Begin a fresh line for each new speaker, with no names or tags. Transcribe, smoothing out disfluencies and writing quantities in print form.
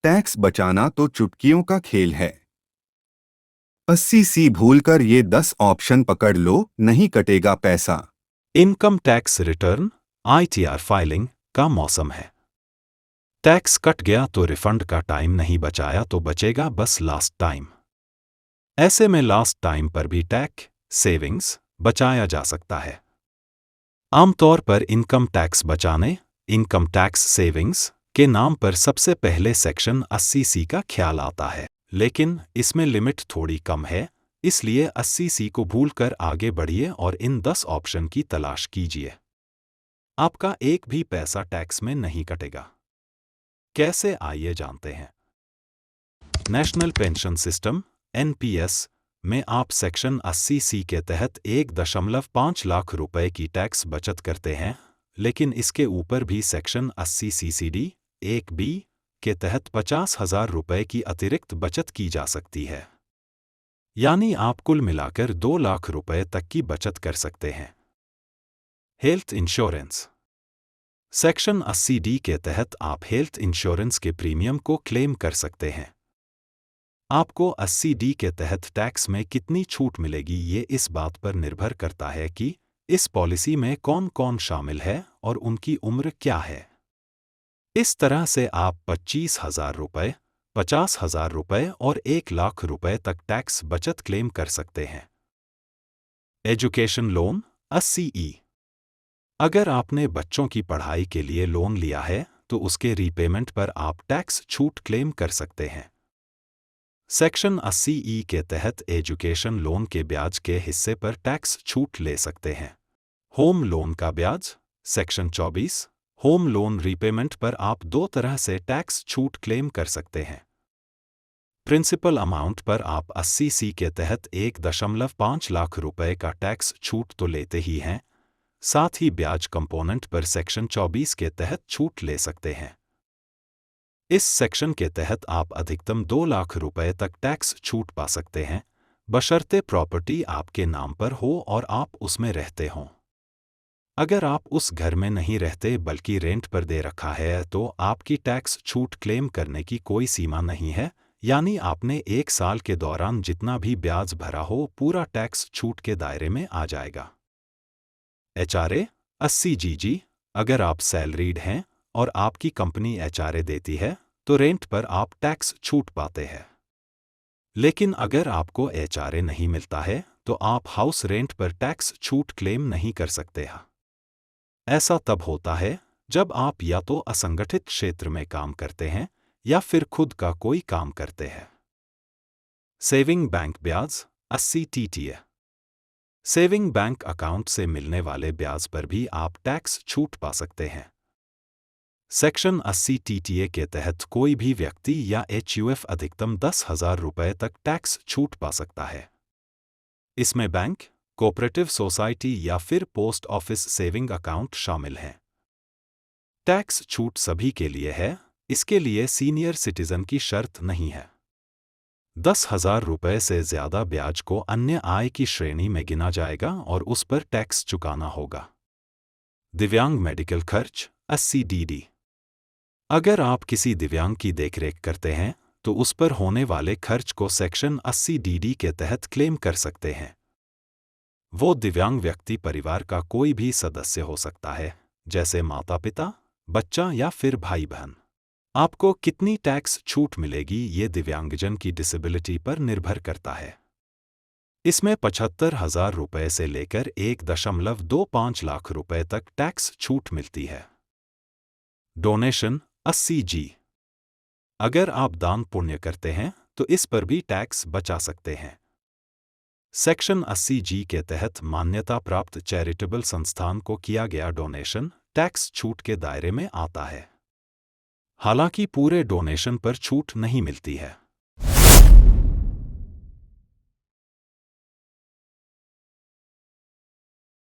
Tax बचाना तो चुटकियों का खेल है। 80C भूलकर ये 10 ऑप्शन पकड़ लो, नहीं कटेगा पैसा।
Income tax return ITR filing का मौसम है। टैक्स कट गया तो रिफंड का टाइम नहीं बचाया तो बचेगा बस लास्ट टाइम। ऐसे में लास्ट टाइम पर भी टैक्स सेविंग्स बचाया जा सकता है। आमतौर पर इनकम टैक्स बचाने इनकम टैक्स सेविंग्स के नाम पर सबसे पहले सेक्शन 80C का ख्याल आता है, लेकिन इसमें लिमिट थोड़ी कम है, इसलिए 80C को भूलकर आगे बढ़िए और इन 10 ऑप्शन की तलाश कीजिए। आपका एक भी पैसा टैक्स में नहीं कटेगा। कैसे, आइए जानते हैं। नेशनल पेंशन सिस्टम NPS में आप सेक्शन 80C के तहत 1.5 लाख रुपए की टैक्स बचत करते हैं, लेकिन इसके ऊपर भी सेक्शन 80CCD 1B के तहत 50,000 रुपए की अतिरिक्त बचत की जा सकती है। यानी आप कुल मिलाकर 2 लाख रुपए तक की बचत कर सकते हैं। हेल्थ इंश्योरेंस सेक्शन 80D के तहत आप हेल्थ इंश्योरेंस के प्रीमियम को क्लेम कर सकते हैं। आपको 80D के तहत टैक्स में कितनी छूट मिलेगी, ये इस बात पर निर्भर करता है कि इस पॉलिसी में कौन कौन शामिल है और उनकी उम्र क्या है। इस तरह से आप 25,000 रुपये, 50,000 रुपये और 1 लाख रुपए तक टैक्स बचत क्लेम कर सकते हैं। एजुकेशन लोन 80E अगर आपने बच्चों की पढ़ाई के लिए लोन लिया है तो उसके रीपेमेंट पर आप टैक्स छूट क्लेम कर सकते हैं। सेक्शन 80E के तहत एजुकेशन लोन के ब्याज के हिस्से पर टैक्स छूट ले सकते हैं। होम लोन का ब्याज सेक्शन 24 होम लोन रीपेमेंट पर आप 2 तरह से टैक्स छूट क्लेम कर सकते हैं। प्रिंसिपल अमाउंट पर आप 80C के तहत 1.5 लाख रुपए का टैक्स छूट तो लेते ही हैं, साथ ही ब्याज कंपोनेंट पर सेक्शन 24 के तहत छूट ले सकते हैं। इस सेक्शन के तहत आप अधिकतम 2 लाख रुपए तक टैक्स छूट पा सकते हैं, बशर्ते प्रॉपर्टी आपके नाम पर हो और आप उसमें रहते हों। अगर आप उस घर में नहीं रहते बल्कि रेंट पर दे रखा है तो आपकी टैक्स छूट क्लेम करने की कोई सीमा नहीं है, यानी आपने 1 साल के दौरान जितना भी ब्याज भरा हो पूरा टैक्स छूट के दायरे में आ जाएगा। HRA 80GG अगर आप सैलरीड हैं और आपकी कंपनी HRA देती है तो रेंट पर आप टैक्स छूट पाते हैं। लेकिन अगर आपको HRA नहीं मिलता है तो आप हाउस रेंट पर टैक्स छूट क्लेम नहीं कर सकते हैं। ऐसा तब होता है जब आप या तो असंगठित क्षेत्र में काम करते हैं या फिर खुद का कोई काम करते हैं। सेविंग बैंक ब्याज 80TTA सेविंग बैंक अकाउंट से मिलने वाले ब्याज पर भी आप टैक्स छूट पा सकते हैं। सेक्शन 80TTA के तहत कोई भी व्यक्ति या HUF अधिकतम 10,000 रुपए तक टैक्स छूट पा सकता है। इसमें बैंक, कोऑपरेटिव सोसाइटी या फिर पोस्ट ऑफिस सेविंग अकाउंट शामिल हैं। टैक्स छूट सभी के लिए है, इसके लिए सीनियर सिटीजन की शर्त नहीं है। 10,000 रुपए से ज्यादा ब्याज को अन्य आय की श्रेणी में गिना जाएगा और उस पर टैक्स चुकाना होगा। दिव्यांग मेडिकल खर्च 80DD अगर आप किसी दिव्यांग की देखरेख करते हैं तो उस पर होने वाले खर्च को सेक्शन 80DD के तहत क्लेम कर सकते हैं। वो दिव्यांग व्यक्ति परिवार का कोई भी सदस्य हो सकता है, जैसे माता पिता, बच्चा या फिर भाई बहन। आपको कितनी टैक्स छूट मिलेगी ये दिव्यांगजन की डिसेबिलिटी पर निर्भर करता है। इसमें 75,000 रुपए से लेकर 1.25 लाख रुपए तक टैक्स छूट मिलती है। डोनेशन 80G अगर आप दान पुण्य करते हैं तो इस पर भी टैक्स बचा सकते हैं। सेक्शन 80G के तहत मान्यता प्राप्त चैरिटेबल संस्थान को किया गया डोनेशन टैक्स छूट के दायरे में आता है। हालांकि पूरे डोनेशन पर छूट नहीं मिलती है।